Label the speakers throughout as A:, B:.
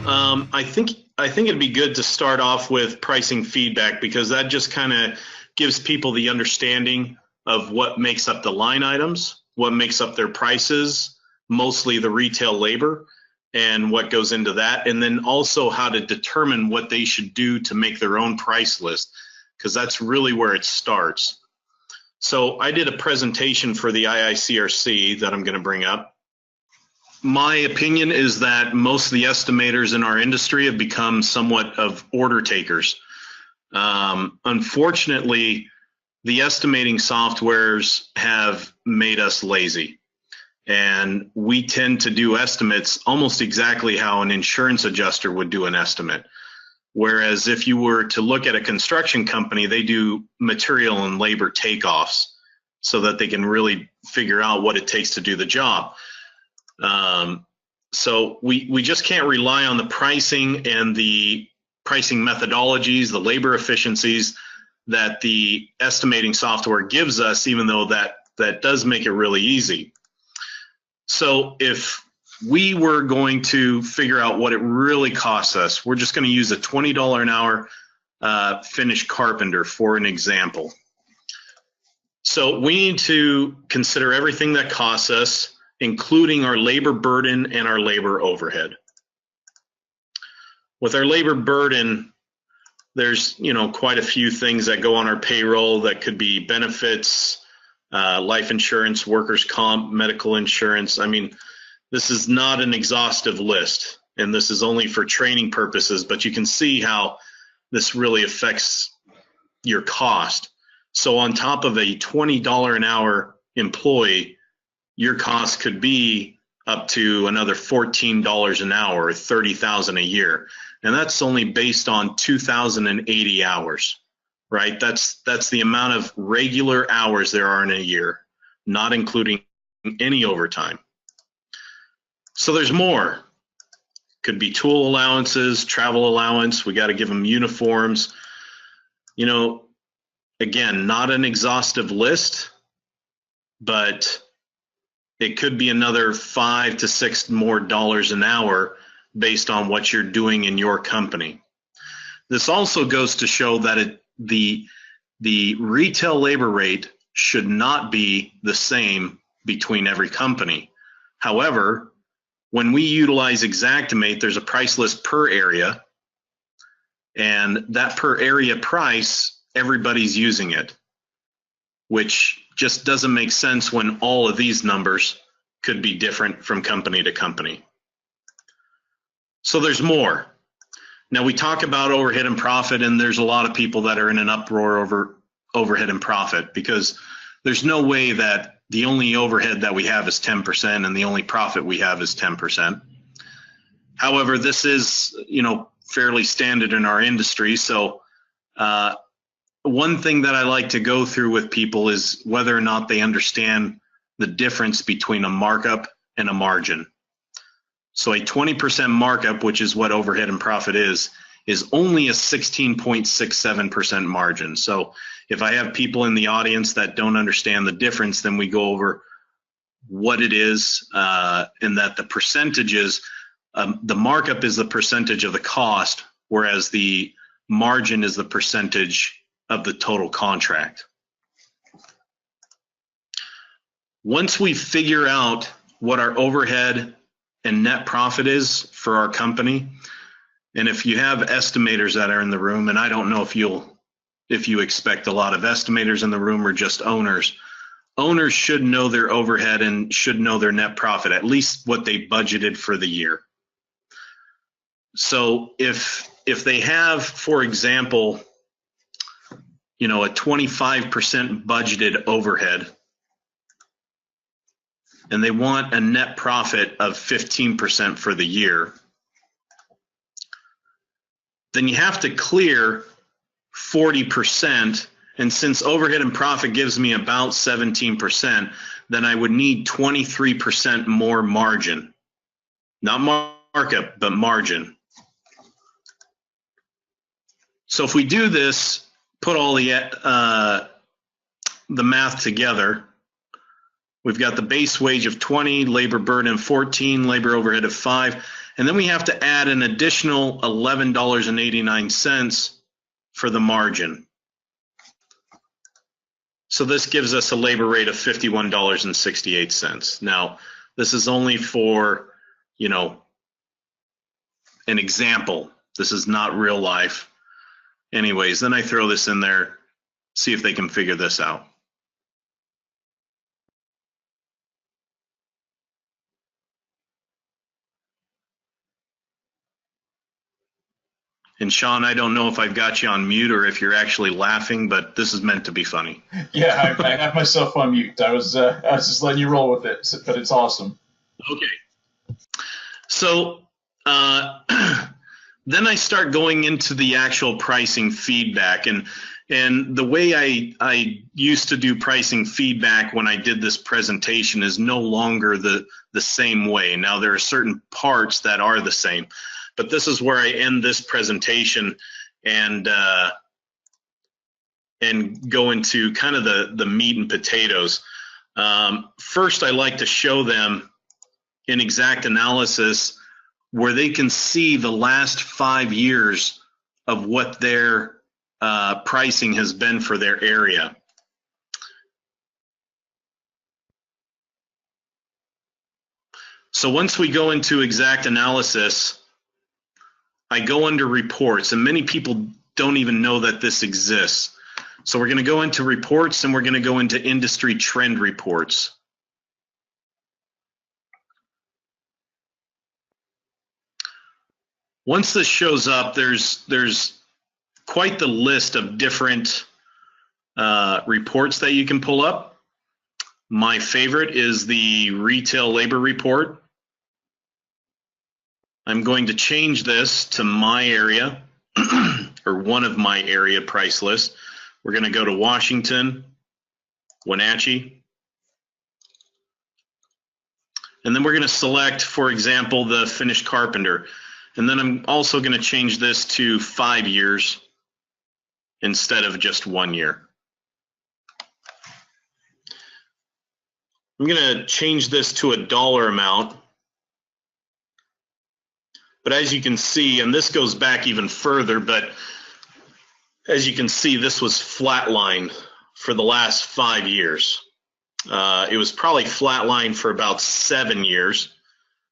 A: I think it'd be good to start off with pricing feedback because that just kind of gives people the understanding of what makes up the line items, what makes up their prices, mostly the retail labor, and what goes into that, and then also how to determine what they should do to make their own price list, because that's really where it starts. So I did a presentation for the IICRC that I'm going to bring up. My opinion is that most of the estimators in our industry have become somewhat of order takers. Unfortunately, the estimating softwares have made us lazy. And we tend to do estimates almost exactly how an insurance adjuster would do an estimate. Whereas if you were to look at a construction company, they do material and labor takeoffs so that they can really figure out what it takes to do the job. So we just can't rely on the pricing and the pricing methodologies, the labor efficiencies that the estimating software gives us, even though that does make it really easy. So if we were going to figure out what it really costs us, we're just going to use a $20 an hour finished carpenter for an example. So we need to consider everything that costs us, including our labor burden and our labor overhead. With our labor burden, there's quite a few things that go on our payroll that could be benefits, life insurance, workers' comp, medical insurance. I mean, this is not an exhaustive list, and this is only for training purposes, but you can see how this really affects your cost. So on top of a $20 an hour employee, your cost could be up to another $14 an hour, or $30,000 a year. And that's only based on 2,080 hours, right? That's the amount of regular hours there are in a year, not including any overtime. So there's more. Could be tool allowances, travel allowance. We got to give them uniforms. Again, not an exhaustive list, but it could be another $5 to $6 more an hour based on what you're doing in your company. This also goes to show that the retail labor rate should not be the same between every company. However, when we utilize Xactimate, there's a price list per area, and that per area price, everybody's using it, which just doesn't make sense when all of these numbers could be different from company to company. So there's more. Now we talk about overhead and profit, and there's a lot of people that are in an uproar over overhead and profit, because there's no way that the only overhead that we have is 10% and the only profit we have is 10%. However, this is, fairly standard in our industry. So one thing that I like to go through with people is whether or not they understand the difference between a markup and a margin. So a 20% markup, which is what overhead and profit is only a 16.67% margin. So if I have people in the audience that don't understand the difference, then we go over what it is, and that the percentages, the markup is the percentage of the cost, whereas the margin is the percentage of the total contract. Once we figure out what our overhead and net profit is for our company, and if you have estimators that are in the room, and I don't know if you expect a lot of estimators in the room or just owners should know their overhead and should know their net profit, at least what they budgeted for the year. So if they have, for example, a 25% budgeted overhead, and they want a net profit of 15% for the year, then you have to clear 40%. And since overhead and profit gives me about 17%, then I would need 23% more margin. Not markup, but margin. So if we do this, put all the math together, we've got the base wage of 20, labor burden of 14, labor overhead of 5, And then we have to add an additional $11.89 for the margin. So this gives us a labor rate of $51.68. Now, this is only for, you know, an example. This is not real life. Anyways, then I throw this in there, see if they can figure this out. And Sean, I don't know if I've got you on mute or if you're actually laughing, but this is meant to be funny.
B: Yeah, I have myself on mute. I was just letting you roll with it, but it's awesome.
A: Okay. So then I start going into the actual pricing feedback, and the way I used to do pricing feedback when I did this presentation is no longer the same way. Now there are certain parts that are the same, but this is where I end this presentation and go into kind of the meat and potatoes. First, I like to show them in Exact Analysis where they can see the last 5 years of what their pricing has been for their area. So once we go into Exact Analysis, I go under reports, and many people don't even know that this exists. So we're going to go into reports, and we're going to go into industry trend reports. Once this shows up, there's quite the list of different reports that you can pull up. My favorite is the retail labor report. I'm going to change this to my area or one of my area price lists. We're going to go to Washington, Wenatchee. And then we're going to select, for example, the finished carpenter. And then I'm also going to change this to 5 years instead of just 1 year. I'm going to change this to a dollar amount. But as you can see, and this goes back even further, but as you can see, this was flatlined for the last 5 years. It was probably flatlined for about 7 years,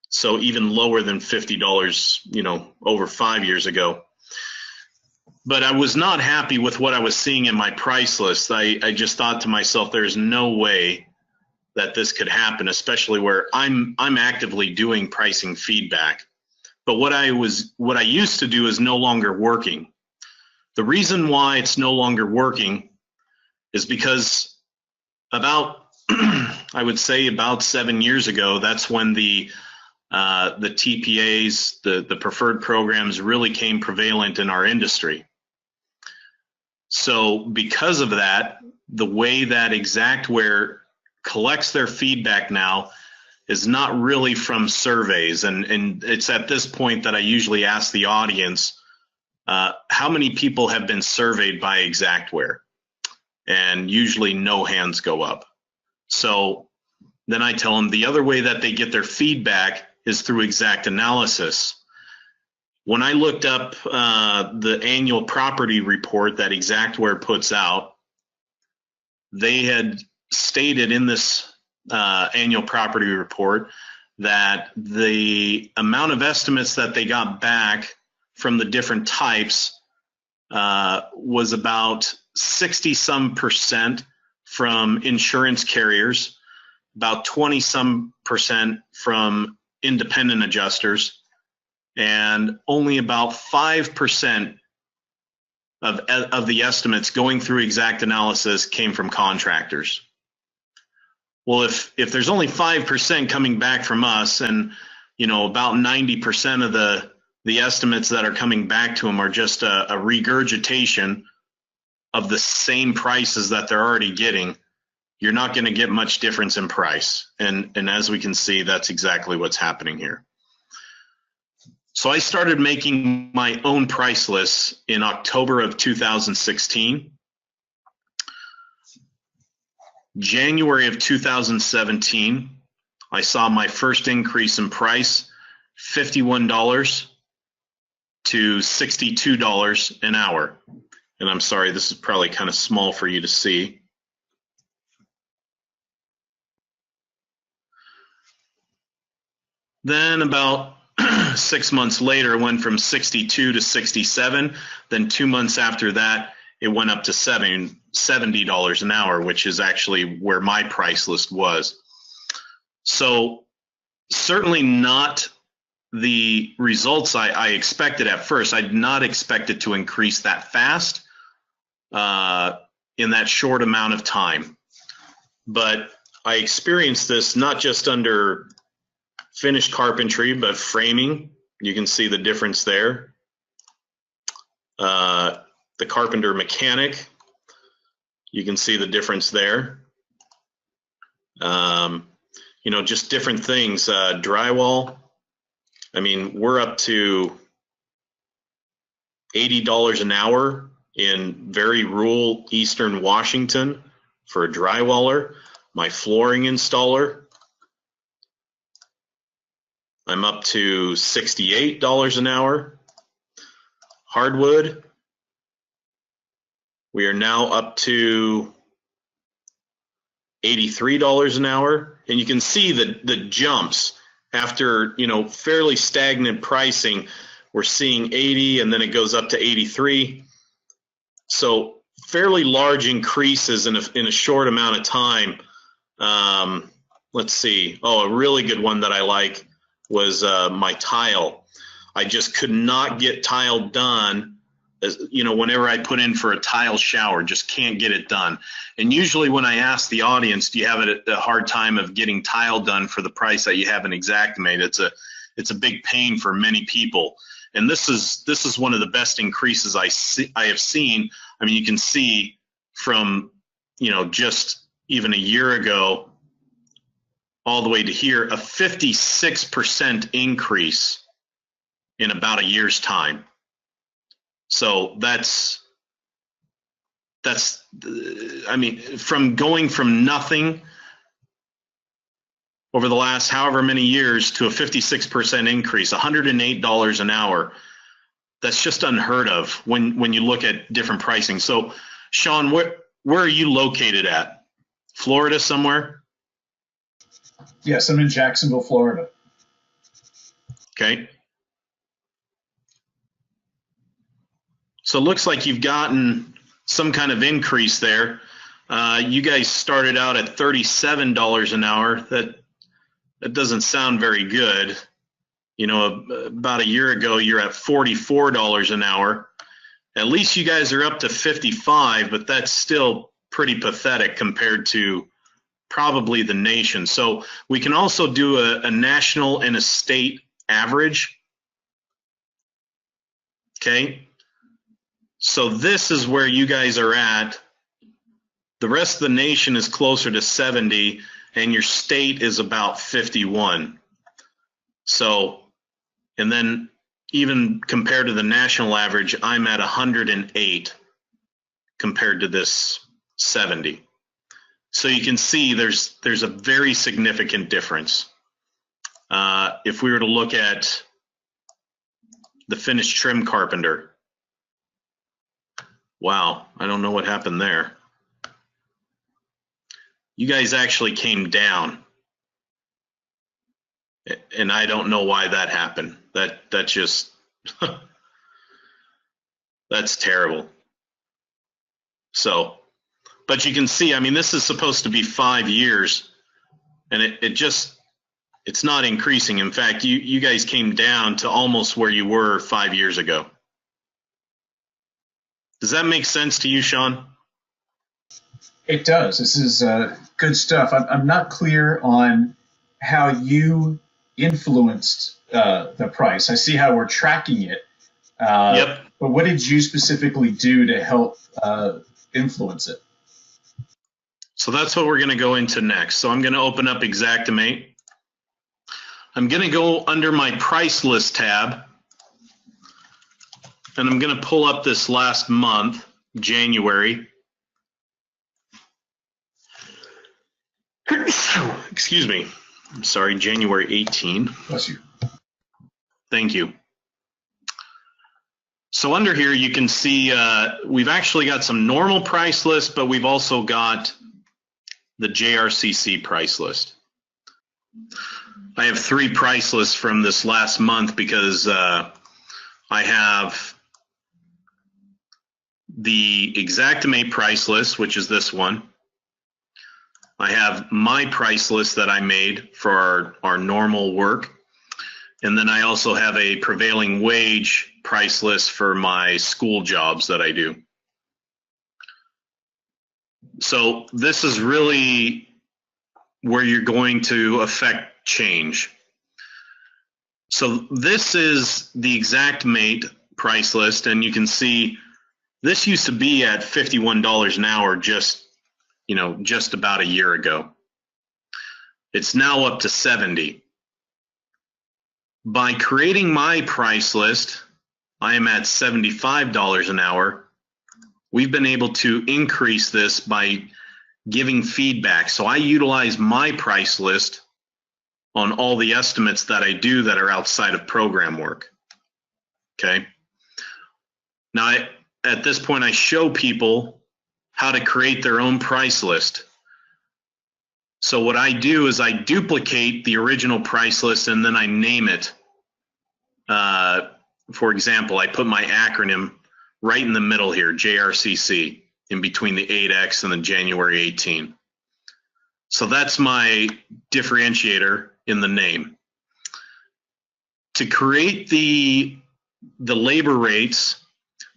A: so even lower than $50, you know, over 5 years ago. But I was not happy with what I was seeing in my price list. I just thought to myself, there's no way that this could happen, especially where I'm actively doing pricing feedback. But what I used to do is no longer working. The reason why it's no longer working is because about, I would say about 7 years ago, that's when the TPAs, the preferred programs really came prevalent in our industry. So because of that, the way that Xactware collects their feedback now is not really from surveys, and it's at this point that I usually ask the audience, how many people have been surveyed by Xactware? And usually no hands go up. So then I tell them the other way that they get their feedback is through Exact Analysis. When I looked up the annual property report that Xactware puts out, they had stated in this annual property report that the amount of estimates that they got back from the different types was about 60-some% from insurance carriers, about 20-some% from independent adjusters, and only about 5% of the estimates going through Exact Analysis came from contractors. Well, if there's only 5% coming back from us, and you know about 90% of the estimates that are coming back to them are just a regurgitation of the same prices that they're already getting, you're not going to get much difference in price. And as we can see, that's exactly what's happening here. So I started making my own price lists in October of 2016. January of 2017, I saw my first increase in price, $51 to $62 an hour. And I'm sorry, this is probably kind of small for you to see. Then about 6 months later, it went from 62 to 67. Then 2 months after that, it went up to $70 an hour, which is actually where my price list was. So certainly not the results I expected at first. I did not expect it to increase that fast in that short amount of time. But I experienced this not just under finished carpentry, but framing. You can see the difference there. The carpenter mechanic, you can see the difference there. You know, just different things. Drywall, I mean, we're up to $80 an hour in very rural eastern Washington for a drywaller. My flooring installer, I'm up to $68 an hour. Hardwood, we are now up to $83 an hour. And you can see the jumps after, you know, fairly stagnant pricing. We're seeing 80 and then it goes up to 83. So fairly large increases in a short amount of time. Let's see. Oh, a really good one that I like was my tile. I just could not get tile done. As, you know, whenever I put in for a tile shower, just can't get it done. And usually when I ask the audience, do you have a hard time of getting tile done for the price that you have an Xactimate? It's a big pain for many people. And this is one of the best increases I have seen. I mean, you can see from, you know, just even a year ago all the way to here, a 56% increase in about a year's time. So that's I mean, from going from nothing over the last however many years to a 56% increase, $108 an hour. That's just unheard of when you look at different pricing. So, Sean, where are you located at? Florida somewhere?
B: Yes, I'm in Jacksonville, Florida.
A: Okay. So it looks like you've gotten some kind of increase there. You guys started out at $37 an hour. That doesn't sound very good. You know, about a year ago, you're at $44 an hour. At least you guys are up to 55, but that's still pretty pathetic compared to probably the nation. So we can also do a national and a state average. Okay. So this is where you guys are at. The rest of the nation is closer to 70, and your state is about 51. So, and then even compared to the national average, I'm at 108 compared to this 70. So you can see there's a very significant difference. If we were to look at the finished trim carpenter, wow, I don't know what happened there. You guys actually came down, and I don't know why that happened. That just that's terrible. So, but you can see, I mean, this is supposed to be 5 years, and it's not increasing. In fact, you guys came down to almost where you were 5 years ago. Does that make sense to you, Sean?
B: It does. This is good stuff. I'm not clear on how you influenced the price. I see how we're tracking it.
A: Yep.
B: But what did you specifically do to help influence it?
A: So that's what we're going to go into next. So I'm going to open up Xactimate. I'm going to go under my price list tab, and I'm going to pull up this last month, January. Excuse me. I'm sorry, January 18.
B: Bless you.
A: Thank you. So under here, you can see we've actually got some normal price lists, but we've also got the JRCC price list. I have 3 price lists from this last month because I have the Xactimate price list, which is this one. I have my price list that I made for our normal work. And then I also have a prevailing wage price list for my school jobs that I do. So this is really where you're going to affect change. So this is the Xactimate price list, and you can see this used to be at $51 an hour just about a year ago. It's now up to 70. By creating my price list, I am at $75 an hour. We've been able to increase this by giving feedback. So I utilize my price list on all the estimates that I do that are outside of program work. Okay. Now, at this point, I show people how to create their own price list. So what I do is I duplicate the original price list and then I name it. For example, I put my acronym right in the middle here, JRCC, in between the 8X and the January 18. So that's my differentiator in the name. To create the labor rates,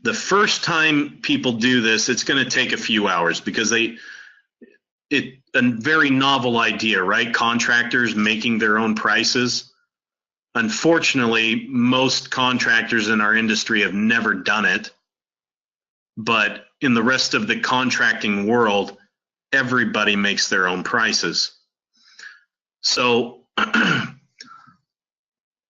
A: the first time people do this, it's going to take a few hours because a very novel idea, right? Contractors making their own prices. Unfortunately, most contractors in our industry have never done it. But in the rest of the contracting world, everybody makes their own prices. So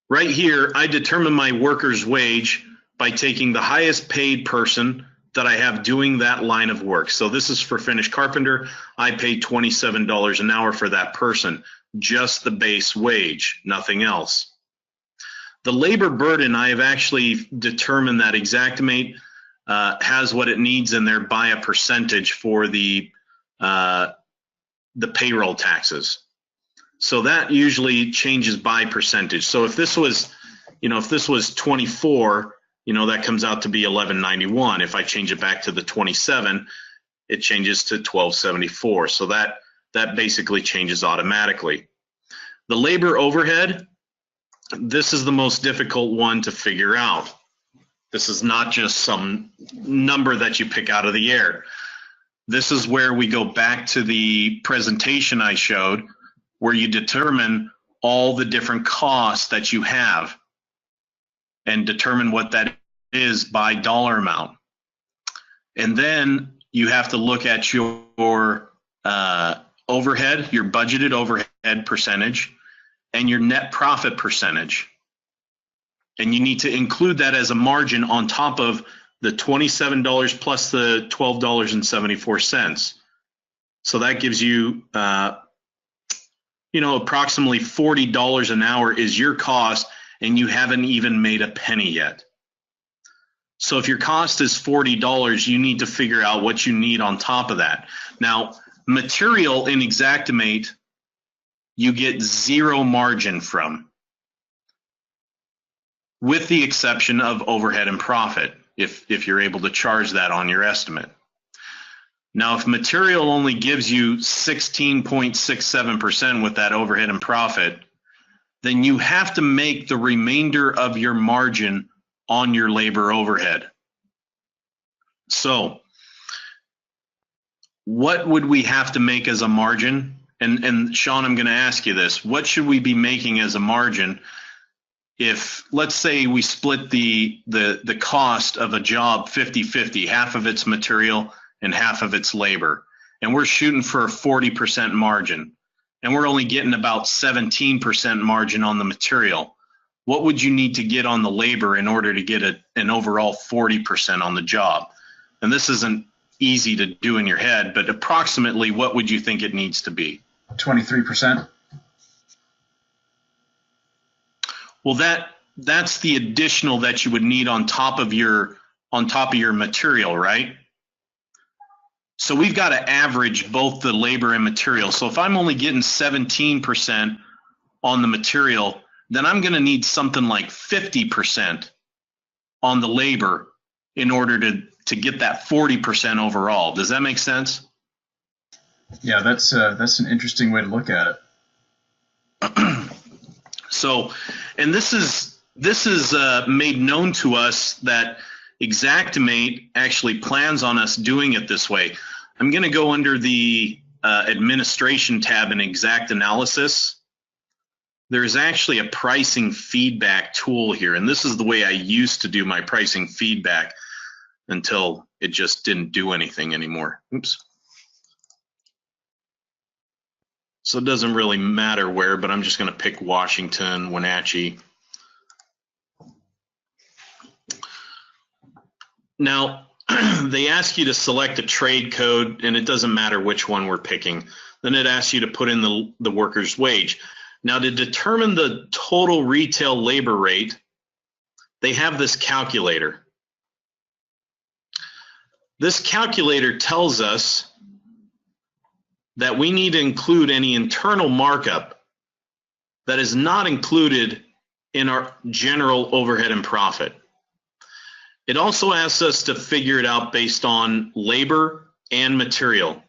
A: right here, I determine my worker's wage by taking the highest paid person that I have doing that line of work. So this is for finished carpenter. I pay $27 an hour for that person, just the base wage, nothing else. The labor burden, I have actually determined that Xactimate has what it needs in there by a percentage for the payroll taxes. So that usually changes by percentage. So if this was, if this was 24, that comes out to be $11.91. If I change it back to the 27, it changes to $12.74. So that basically changes automatically. The labor overhead, this is the most difficult one to figure out. This is not just some number that you pick out of the air. This is where we go back to the presentation I showed, where you determine all the different costs that you have and determine what that is by dollar amount. And then you have to look at your overhead, your budgeted overhead percentage, and your net profit percentage. And you need to include that as a margin on top of the $27 plus the $12.74. So that gives you, approximately $40 an hour is your cost, and you haven't even made a penny yet. So if your cost is $40, you need to figure out what you need on top of that. Now, material in Xactimate, you get zero margin from, with the exception of overhead and profit, if you're able to charge that on your estimate. Now, if material only gives you 16.67% with that overhead and profit, then you have to make the remainder of your margin on your labor overhead. So what would we have to make as a margin? And Sean, I'm going to ask you this. What should we be making as a margin if, let's say, we split the cost of a job 50-50, half of it's material and half of it's labor, and we're shooting for a 40% margin, and we're only getting about 17% margin on the material. What would you need to get on the labor in order to get an overall 40% on the job? And this isn't easy to do in your head, but approximately what would you think it needs to be?
B: 23%.
A: Well, that's the additional that you would need on top of your material, right? So we've got to average both the labor and material. So if I'm only getting 17% on the material, then I'm going to need something like 50% on the labor in order to get that 40% overall. Does that make sense?
B: Yeah, that's an interesting way to look at it.
A: So, and this is made known to us that Xactimate actually plans on us doing it this way. I'm going to go under the administration tab in XactAnalysis. There's actually a pricing feedback tool here, and this is the way I used to do my pricing feedback until it just didn't do anything anymore. Oops. So it doesn't really matter where, but I'm just going to pick Washington, Wenatchee. Now, they ask you to select a trade code, and it doesn't matter which one we're picking. Then it asks you to put in the worker's wage. Now, to determine the total retail labor rate, they have this calculator. This calculator tells us that we need to include any internal markup that is not included in our general overhead and profit. It also asks us to figure it out based on labor and material.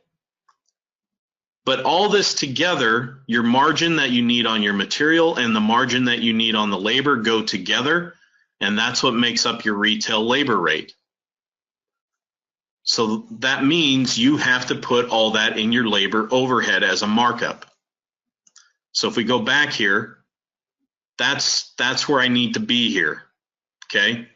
A: But all this together, your margin that you need on your material and the margin that you need on the labor go together, and that's what makes up your retail labor rate. So that means you have to put all that in your labor overhead as a markup. So if we go back here, that's where I need to be here, okay?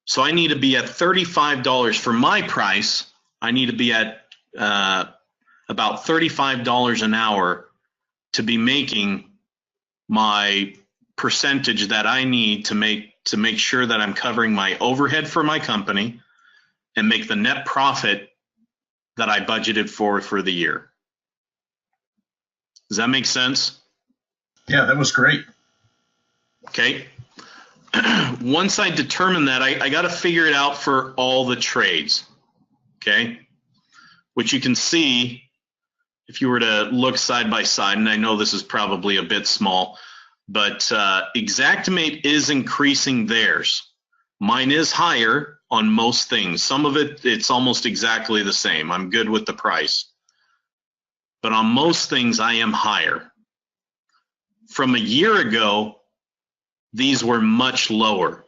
A: So I need to be at $35 for my price. I need to be at about $35 an hour to be making my percentage that I need to make sure that I'm covering my overhead for my company and make the net profit that I budgeted for the year. Does that make sense?
B: Yeah, that was great.
A: Okay. Once I determine that, I got to figure it out for all the trades, okay? Which you can see if you were to look side by side, and I know this is probably a bit small, but Xactimate is increasing theirs. Mine is higher on most things. Some of it, it's almost exactly the same. I'm good with the price. But on most things, I am higher. From a year ago, these were much lower.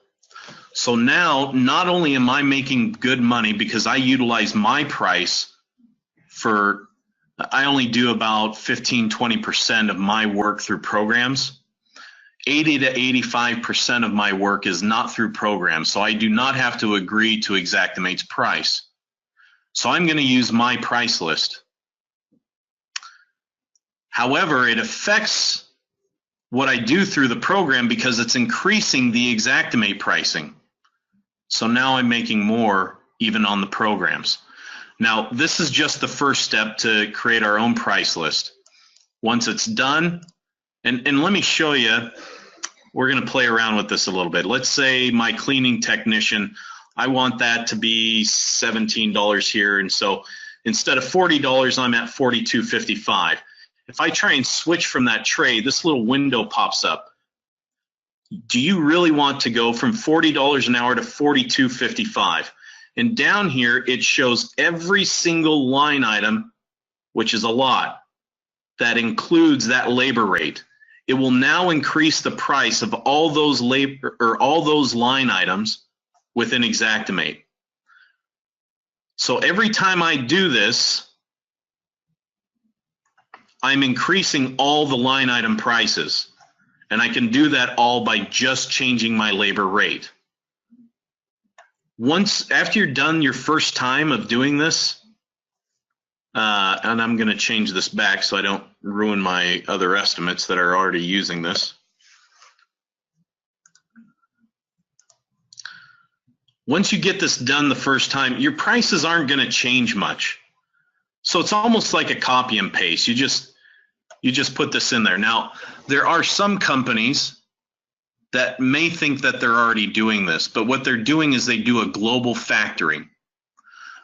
A: So now, not only am I making good money because I utilize my price for, I only do about 15–20% of my work through programs. 80 to 85% of my work is not through programs, so I do not have to agree to Xactimate's price. So I'm going to use my price list. However, it affects what I do through the program because it's increasing the Xactimate pricing. So now I'm making more even on the programs. Now, this is just the first step to create our own price list. Once it's done, and let me show you, we're going to play around with this a little bit. Let's say my cleaning technician, I want that to be $17 here. And so instead of $40, I'm at $42.55. If I try and switch from that trade, this little window pops up. Do you really want to go from $40 an hour to $42.55? And down here, it shows every single line item, which is a lot, that includes that labor rate. It will now increase the price of all those labor or all those line items within Xactimate. So every time I do this, I'm increasing all the line item prices, and I can do that all by just changing my labor rate. Once, after you're done your first time of doing this, and I'm going to change this back so I don't ruin my other estimates that are already using this. Once you get this done the first time, your prices aren't going to change much. So it's almost like a copy and paste. You just put this in there. Now, there are some companies that may think that they're already doing this, but what they're doing is they do a global factoring.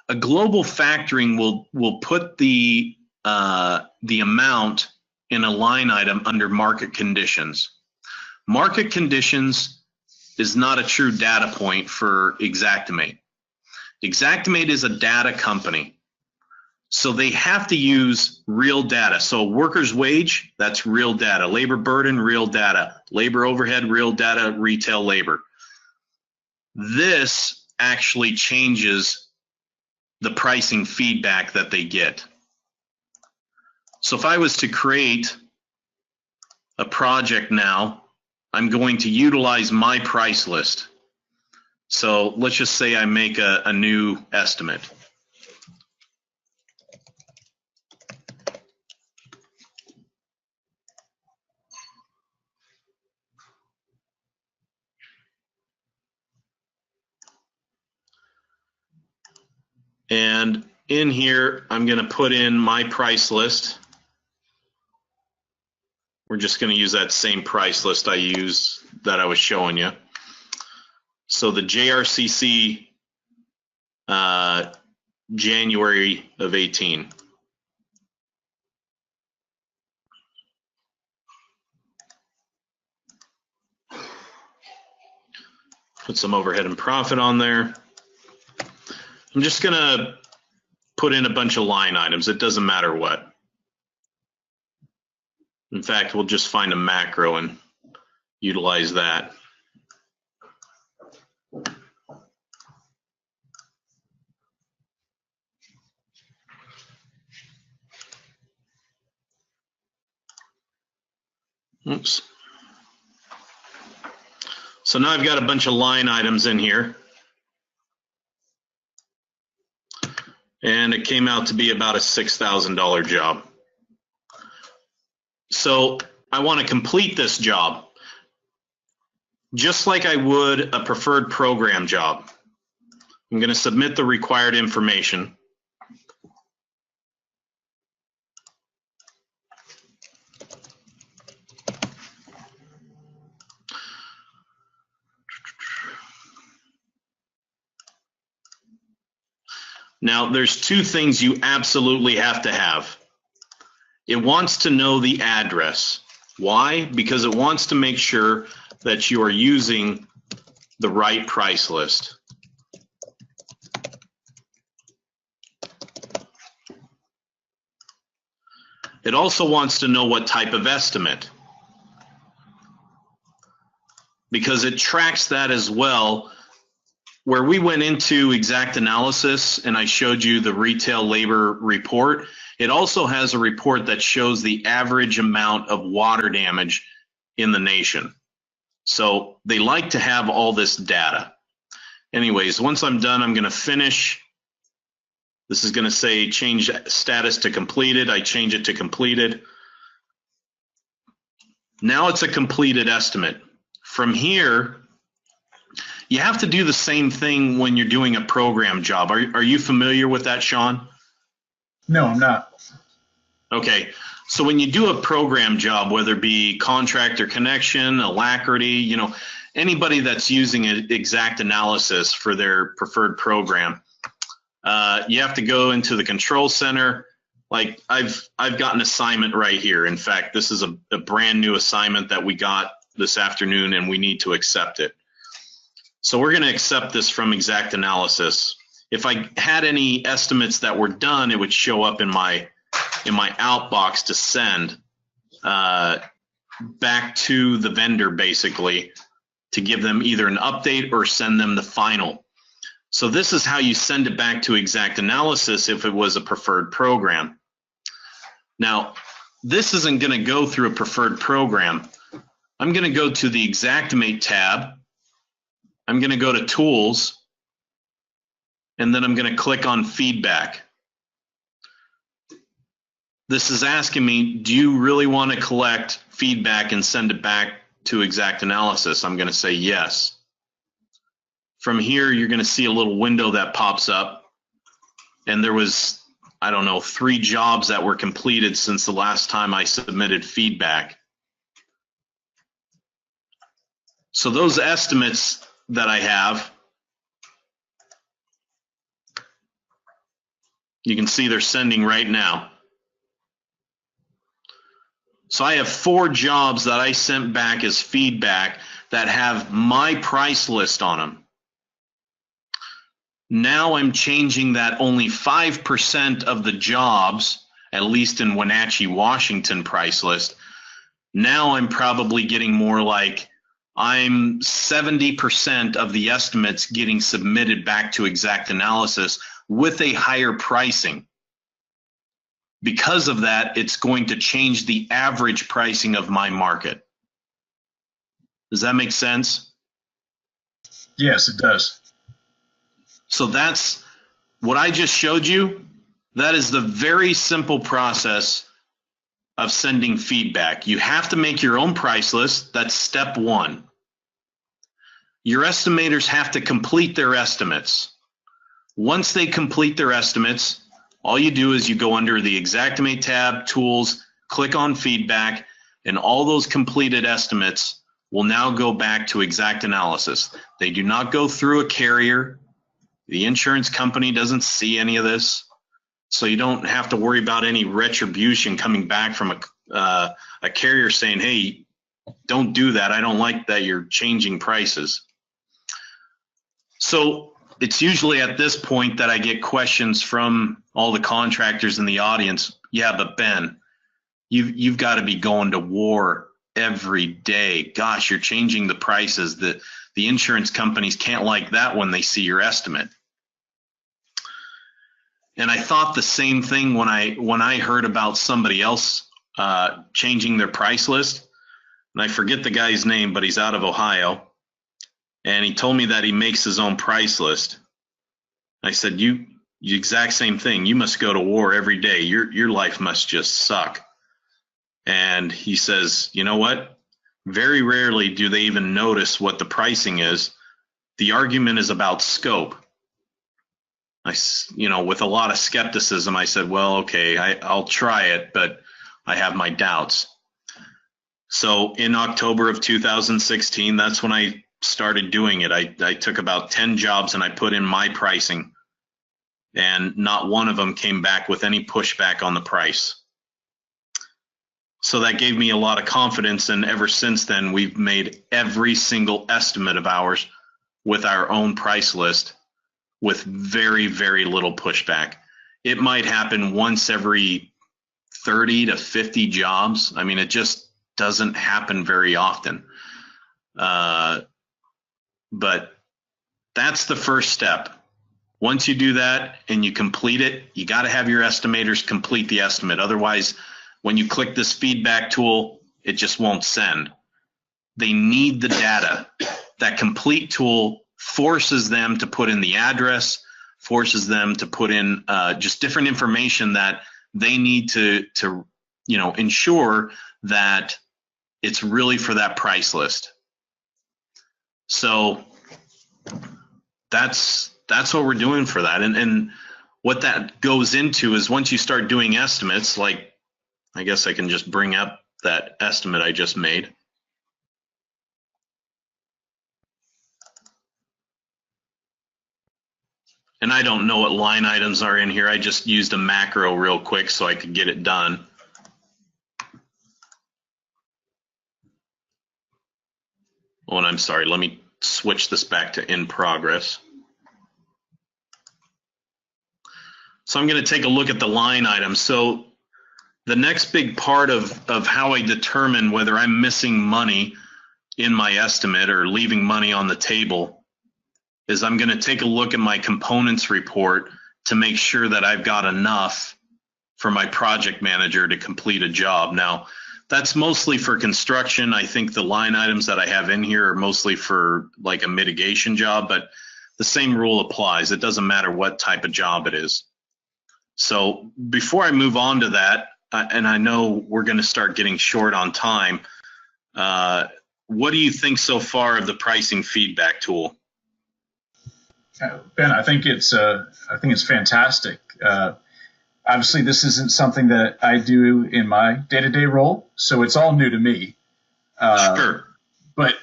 A: A global factoring will put the amount in a line item under market conditions. Market conditions is not a true data point for Xactimate. Xactimate is a data company, so they have to use real data. So workers' wage, that's real data. Labor burden, real data. Labor overhead, real data. Retail labor. This actually changes the pricing feedback that they get. So if I was to create a project now, I'm going to utilize my price list. So let's just say I make a new estimate. And in here, I'm going to put in my price list. We're just going to use that same price list I used that I was showing you. So the JRCC January of 18. Put some overhead and profit on there. I'm just going to put in a bunch of line items. It doesn't matter what. In fact, we'll just find a macro and utilize that. Oops. So now I've got a bunch of line items in here. And it came out to be about a $6,000 job. So I want to complete this job just like I would a preferred program job. I'm going to submit the required information. Now, there's two things you absolutely have to have. It wants to know the address. Why? Because it wants to make sure that you are using the right price list. It also wants to know what type of estimate, because it tracks that as well. Where we went into Xactanalysis and I showed you the retail labor report, it also has a report that shows the average amount of water damage in the nation. So they like to have all this data. Anyways, once I'm done, I'm going to finish. This is going to say change status to completed. I change it to completed. Now it's a completed estimate. From here, you have to do the same thing when you're doing a program job. Are you familiar with that, Sean?
B: No, I'm not.
A: Okay, so when you do a program job, whether it be Contractor Connection, Alacrity, you know, anybody that's using Xactanalysis for their preferred program, you have to go into the control center. Like I've got an assignment right here. In fact, this is a brand new assignment that we got this afternoon and we need to accept it. So we're going to accept this from Xactanalysis. If I had any estimates that were done, it would show up in my outbox to send back to the vendor, basically, to give them either an update or send them the final. So this is how you send it back to Xactanalysis if it was a preferred program. Now, this isn't going to go through a preferred program. I'm going to go to the Xactimate tab. I'm going to go to Tools, and then I'm going to click on Feedback. This is asking me, do you really want to collect feedback and send it back to Xactanalysis? I'm going to say yes. From here, you're going to see a little window that pops up, and there was, I don't know, 3 jobs that were completed since the last time I submitted feedback. So those estimates that I have, you can see they're sending right now. So I have 4 jobs that I sent back as feedback that have my price list on them. Now I'm changing that only 5% of the jobs, at least in Wenatchee, Washington price list. Now I'm probably getting more like I'm 70% of the estimates getting submitted back to Exact Analysis with a higher pricing. Because of that, it's going to change the average pricing of my market. Does that make sense?
B: Yes, it does.
A: So that's what I just showed you. That is the very simple process of sending feedback. You have to make your own price list. That's step 1. Your estimators have to complete their estimates. Once they complete their estimates, all you do is you go under the Xactimate tab, Tools, click on Feedback, and all those completed estimates will now go back to Exact Analysis. They do not go through a carrier. The insurance company doesn't see any of this, so you don't have to worry about any retribution coming back from a carrier saying, hey, don't do that. I don't like that you're changing prices. So it's usually at this point that I get questions from all the contractors in the audience. Yeah, but Ben, you've got to be going to war every day. Gosh, you're changing the prices. The insurance companies can't like that when they see your estimate. And I thought the same thing when I heard about somebody else changing their price list. And I forget the guy's name, but he's out of Ohio. And he told me that he makes his own price list. I said, you exact same thing. You must go to war every day. Your life must just suck. And he says, you know what? Very rarely do they even notice what the pricing is. The argument is about scope. With a lot of skepticism, I said, well, okay, I'll try it, but I have my doubts. So in October of 2016, that's when I started doing it. I took about 10 jobs and I put in my pricing, and not one of them came back with any pushback on the price. So that gave me a lot of confidence, and ever since then, we've made every single estimate of ours with our own price list with very, very little pushback. It might happen once every 30 to 50 jobs. I mean, it just doesn't happen very often. But that's the first step. Once you do that and you complete it, you got to have your estimators complete the estimate. Otherwise, when you click this feedback tool, it just won't send. They need the data. That complete tool forces them to put in the address, forces them to put in just different information that they need to ensure that it's really for that price list. So that's what we're doing for that. And what that goes into is once you start doing estimates, like I guess I can just bring up that estimate I just made. And I don't know what line items are in here. I just used a macro real quick so I could get it done. Oh, and I'm sorry, let me switch this back to in progress. So I'm going to take a look at the line items. So the next big part of how I determine whether I'm missing money in my estimate or leaving money on the table is I'm going to take a look at my components report to make sure that I've got enough for my project manager to complete a job. Now, that's mostly for construction. I think the line items that I have in here are mostly for like a mitigation job, but the same rule applies. It doesn't matter what type of job it is. So before I move on to that, and I know we're going to start getting short on time, what do you think so far of the pricing feedback tool?
B: Ben, I think it's fantastic. Obviously, this isn't something that I do in my day-to-day role, so it's all new to me.
A: Sure.
B: But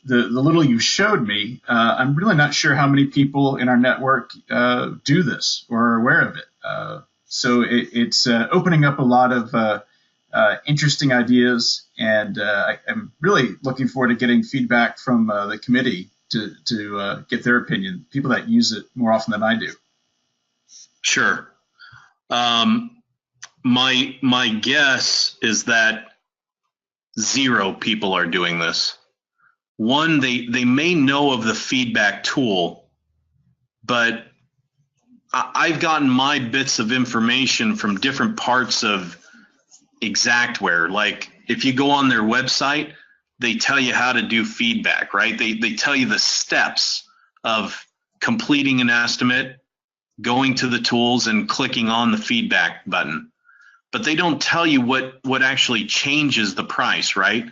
B: the little you showed me, I'm really not sure how many people in our network do this or are aware of it. So it's opening up a lot of interesting ideas, and I'm really looking forward to getting feedback from the committee to get their opinion, people that use it more often than I do.
A: Sure. My guess is that 0 people are doing this. One, they may know of the feedback tool, but I've gotten my bits of information from different parts of Xactware. Like if you go on their website, they tell you how to do feedback, right? They tell you the steps of completing an estimate, going to the tools and clicking on the feedback button. But they don't tell you what actually changes the price, right?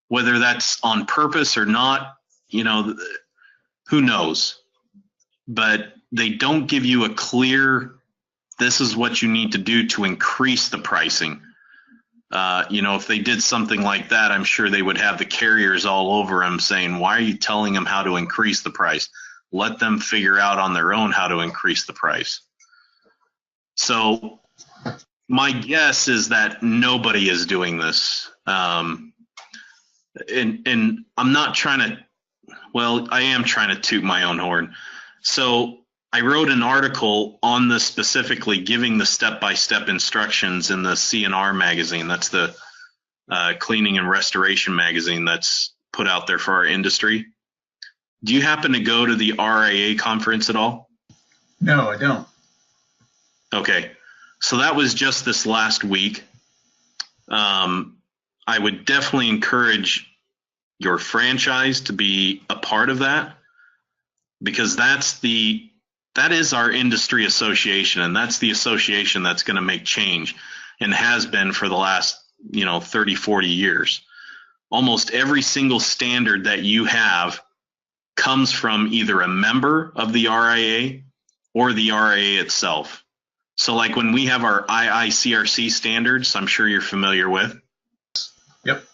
A: Whether that's on purpose or not, who knows? But they don't give you a clear, this is what you need to do to increase the pricing. If they did something like that, I'm sure they would have the carriers all over them saying, why are you telling them how to increase the price? Let them figure out on their own how to increase the price. So my guess is that nobody is doing this. And I'm not trying to, I am trying to toot my own horn. So I wrote an article on this specifically, giving the step-by-step instructions in the CNR magazine. That's the cleaning and restoration magazine that's put out there for our industry. Do you happen to go to the RIA conference at all?
B: No, I don't.
A: Okay. So that was just this last week. I would definitely encourage your franchise to be a part of that, because that is our industry association, and that's the association that's going to make change and has been for the last 30, 40 years. Almost every single standard that you have comes from either a member of the RIA or the RIA itself. So like when we have our IICRC standards, I'm sure you're familiar with.
B: Yep.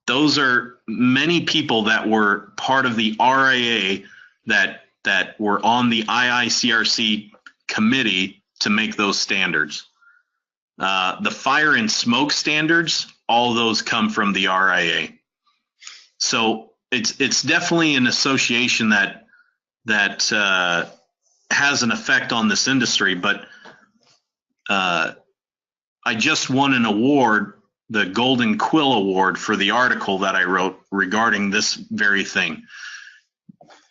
A: Those are many people that were part of the RIA that were on the IICRC committee to make those standards. The fire and smoke standards, all those come from the RIA. So it's definitely an association that has an effect on this industry. But I just won an award, the Golden Quill Award, for the article that I wrote regarding this very thing.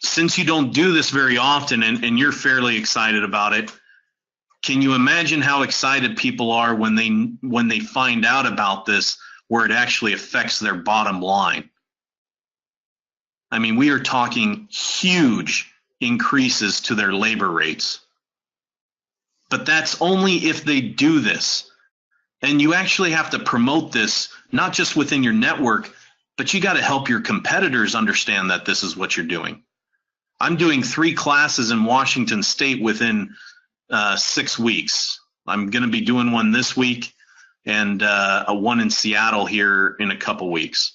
A: Since you don't do this very often and you're fairly excited about it, can you imagine how excited people are when they find out about this, where it actually affects their bottom line? I mean, we are talking huge increases to their labor rates. But that's only if they do this. And you actually have to promote this, not just within your network, but you got to help your competitors understand that this is what you're doing. I'm doing 3 classes in Washington State within 6 weeks. I'm going to be doing one this week and a one in Seattle here in a couple weeks.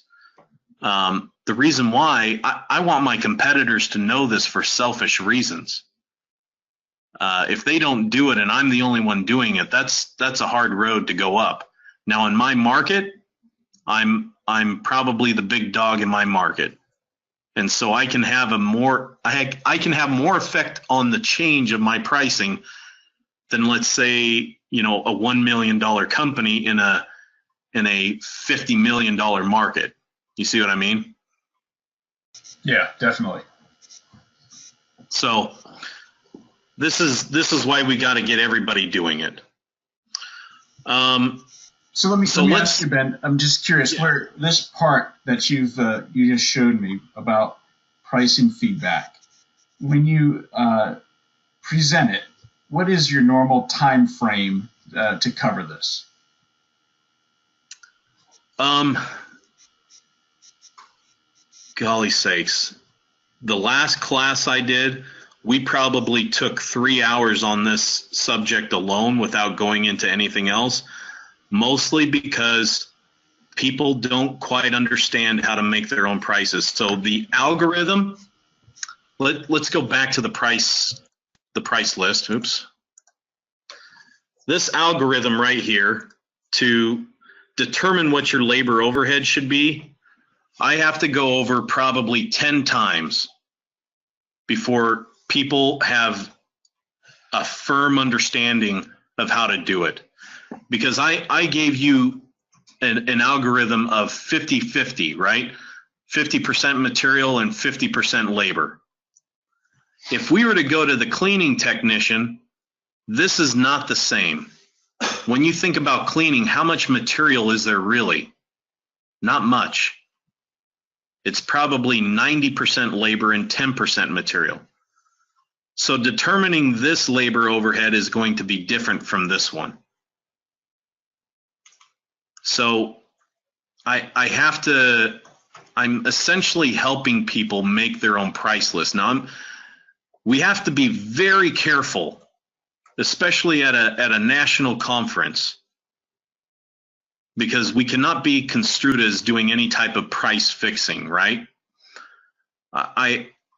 A: The reason why, I want my competitors to know this for selfish reasons. If they don't do it and I'm the only one doing it, that's a hard road to go up. Now in my market, I'm probably the big dog in my market. And so I can have I can have more effect on the change of my pricing than, let's say, a $1 million company in a $50 million market. You see what I mean?
B: Yeah, definitely.
A: So this is why we got to get everybody doing it.
B: So let me ask you, Ben. I'm just curious, where this part that you just showed me about pricing feedback, when you present it, what is your normal time frame to cover this?
A: Golly sakes. The last class I did, we probably took 3 hours on this subject alone without going into anything else, mostly because people don't quite understand how to make their own prices. So the algorithm, let's go back to the price list. Oops. This algorithm right here, to determine what your labor overhead should be, I have to go over probably 10 times before people have a firm understanding of how to do it. Because I gave you an algorithm of 50-50, right? 50% material and 50% labor. If we were to go to the cleaning technician, this is not the same. When you think about cleaning, how much material is there really? Not much. It's probably 90% labor and 10% material. So determining this labor overhead is going to be different from this one. So I'm essentially helping people make their own price list. Now, we have to be very careful, especially at a national conference, because we cannot be construed as doing any type of price fixing, right?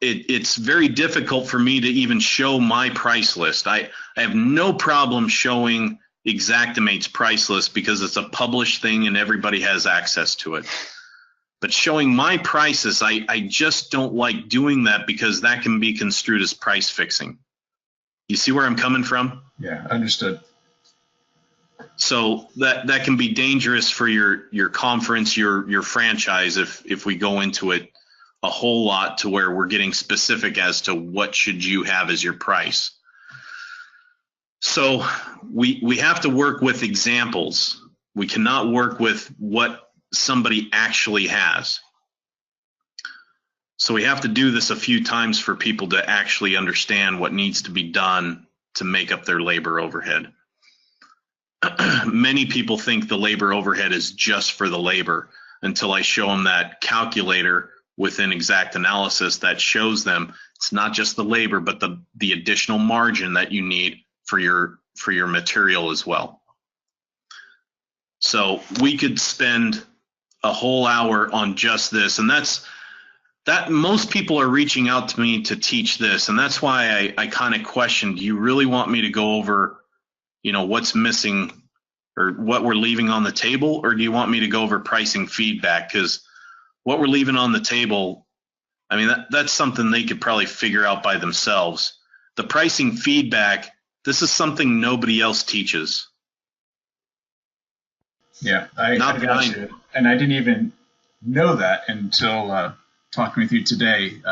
A: It's very difficult for me to even show my price list. I have no problem showing Xactimate's price list because it's a published thing and everybody has access to it. But showing my prices, I just don't like doing that because that can be construed as price fixing. You see where I'm coming from?
B: Yeah, understood.
A: So that can be dangerous for your conference, your franchise, if we go into it a whole lot to where we're getting specific as to what should you have as your price. So we have to work with examples. We cannot work with what somebody actually has. So we have to do this a few times for people to actually understand what needs to be done to make up their labor overhead. Many people think the labor overhead is just for the labor until I show them that calculator within XactAnalysis that shows them it's not just the labor, but the additional margin that you need for your material as well. So we could spend a whole hour on just this, and that most people are reaching out to me to teach this, and that's why I kind of questioned, do you really want me to go over, what's missing or what we're leaving on the table, or do you want me to go over pricing feedback? Because what we're leaving on the table, I mean, that's something they could probably figure out by themselves. The pricing feedback, this is something nobody else teaches.
B: Yeah, I got you. And I didn't even know that until talking with you today.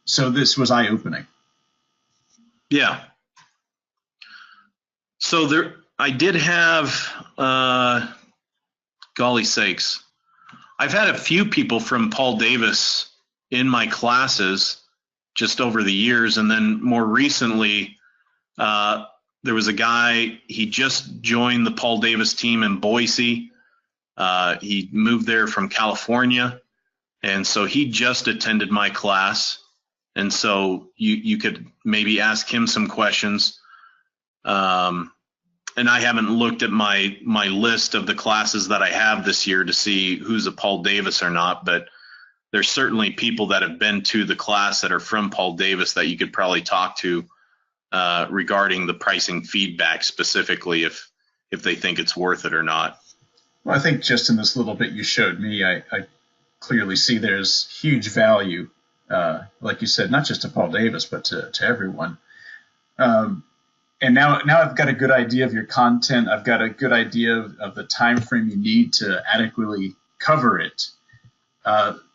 B: So this was eye-opening. Yeah.
A: So I did have, golly sakes, I've had a few people from Paul Davis in my classes just over the years, and then more recently, there was a guy, he just joined the Paul Davis team in Boise. He moved there from California, and so he just attended my class. And so you could maybe ask him some questions. And I haven't looked at my list of the classes that I have this year to see who's a Paul Davis or not, but there's certainly people that have been to the class that are from Paul Davis that you could probably talk to regarding the pricing feedback specifically, if they think it's worth it or not.
B: Well, I think just in this little bit you showed me, I clearly see there's huge value, like you said, not just to Paul Davis, but to everyone. And now I've got a good idea of your content. I've got a good idea of the time frame you need to adequately cover it.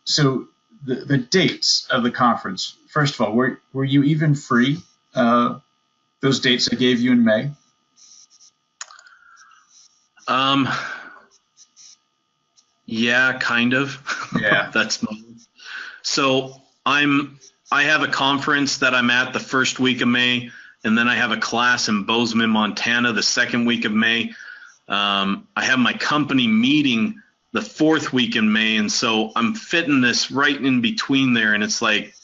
B: So the dates of the conference, first of all, were you even free? Those dates I gave you in May?
A: Yeah, kind of.
B: Yeah.
A: So I have a conference that I'm at the first week of May, and then I have a class in Bozeman, Montana, the second week of May. I have my company meeting the fourth week in May, and so I'm fitting this right in between there, and it's like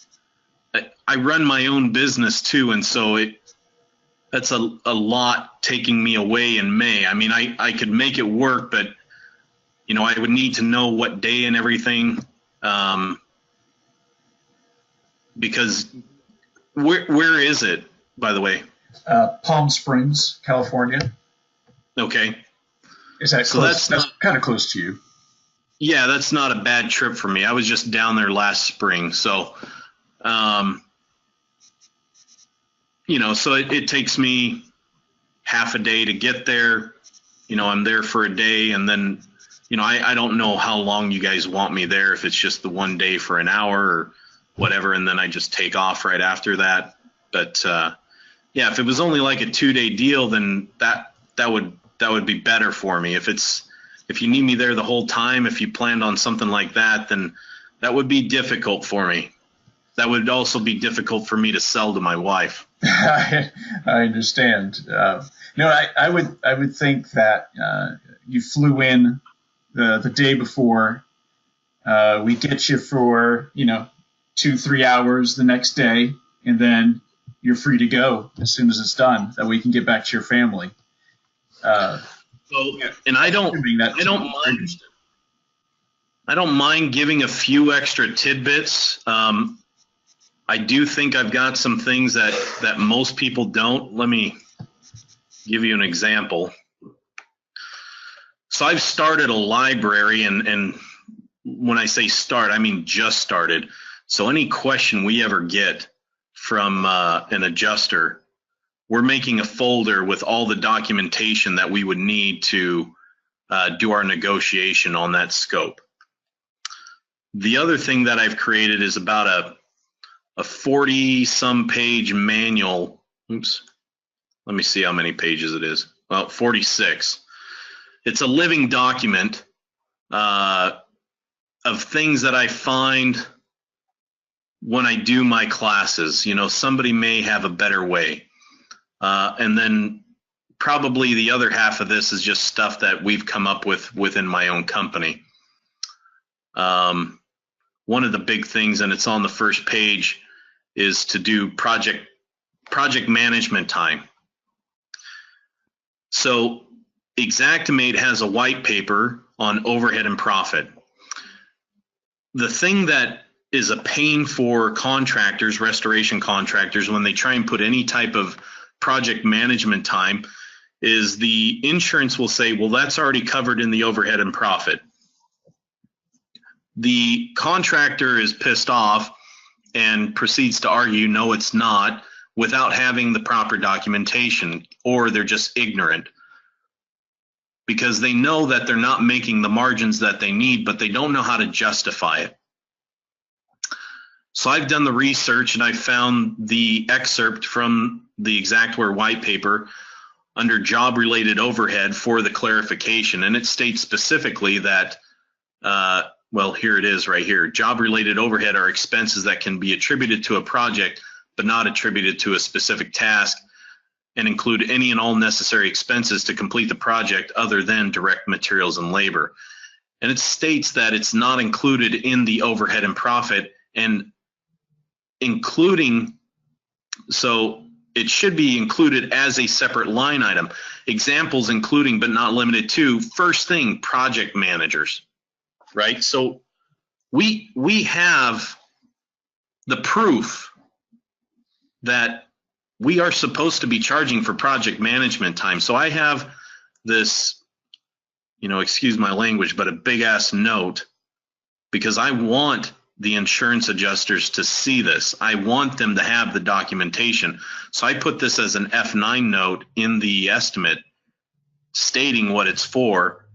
A: I run my own business too, and so that's a lot taking me away in May. I mean, I could make it work, but you know, I would need to know what day and everything, because where is it, by the way?
B: Palm Springs, California.
A: Okay.
B: Is that
A: So
B: close?
A: that's
B: That's kind of close to you.
A: Yeah, that's not a bad trip for me. I was just down there last spring. So, you know, so it takes me half a day to get there. You know, I'm there for a day, and then, you know, I don't know how long you guys want me there, if it's just the one day for an hour or whatever, and then I just take off right after that. But yeah, if it was only like a 2-day deal, then that would be better for me. If you need me there the whole time, if you planned on something like that, then that would be difficult for me. That would also be difficult for me to sell to my wife.
B: I understand. No, I would think that you flew in the day before. We get you for 2-3 hours the next day, and then you're free to go as soon as it's done. That way you can get back to your family.
A: And I don't mind giving a few extra tidbits. I do think I've got some things that most people don't. Let me give you an example. So I've started a library, and when I say start, I mean just started. So any question we ever get from an adjuster, we're making a folder with all the documentation that we would need to do our negotiation on that scope. The other thing that I've created is about a 40-some page manual. Oops. Let me see how many pages it is. Well, 46. It's a living document of things that I find when I do my classes. You know, somebody may have a better way. And then probably the other half of this is just stuff that we've come up with within my own company. One of the big things, and it's on the first page, is to do project management time. So Xactimate has a white paper on overhead and profit. The thing that is a pain for contractors, restoration contractors, when they try and put any type of project management time, is the insurance will say, well, that's already covered in the overhead and profit. The contractor is pissed off and proceeds to argue, no, it's not, without having the proper documentation, or they're just ignorant, because they know that they're not making the margins that they need, but they don't know how to justify it. So I've done the research, and I found the excerpt from the Xactware white paper under job-related overhead for the clarification, and it states specifically that well, here it is right here. Job-related overhead are expenses that can be attributed to a project but not attributed to a specific task, and include any and all necessary expenses to complete the project other than direct materials and labor. And it states that it's not included in the overhead and profit, and including, so it should be included as a separate line item. Examples including but not limited to, first thing, project managers. Right? So we have the proof that we are supposed to be charging for project management time. So I have this, excuse my language, but a big ass note, because I want the insurance adjusters to see this. I want them to have the documentation. So I put this as an F9 note in the estimate stating what it's for.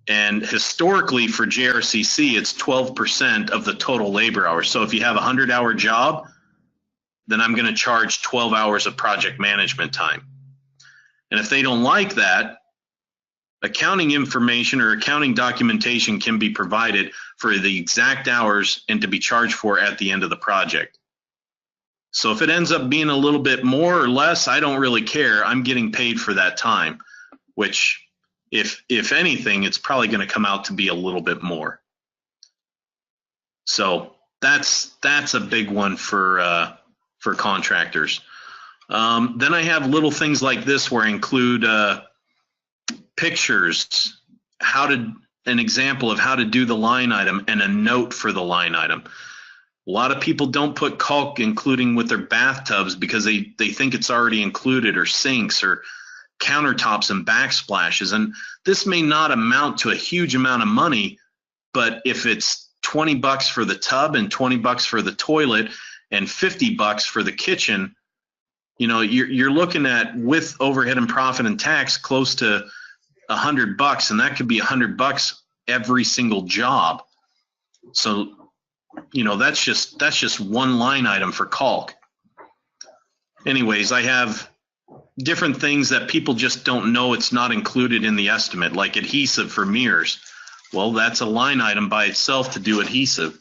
A: And historically for JRCC, it's 12% of the total labor hours. So if you have a 100-hour job, then I'm going to charge 12 hours of project management time. And if they don't like that, accounting information or accounting documentation can be provided for the exact hours and to be charged for at the end of the project. So if it ends up being a little bit more or less, I don't really care. I'm getting paid for that time, which, if anything, it's probably going to come out to be a little bit more. So that's a big one for contractors. Then I have little things like this where I include pictures, how to an example of how to do the line item and a note for the line item. A lot of people don't put caulk including with their bathtubs because they think it's already included, or sinks or countertops and backsplashes. And this may not amount to a huge amount of money, but if it's $20 for the tub and $20 for the toilet and $50 for the kitchen, you know, you're looking at, with overhead and profit and tax, close to $100, and that could be $100 every single job. So, you know, that's just one line item for caulk. Anyways, I have different things that people just don't know it's not included in the estimate, like adhesive for mirrors. Well, that's a line item by itself to do adhesive.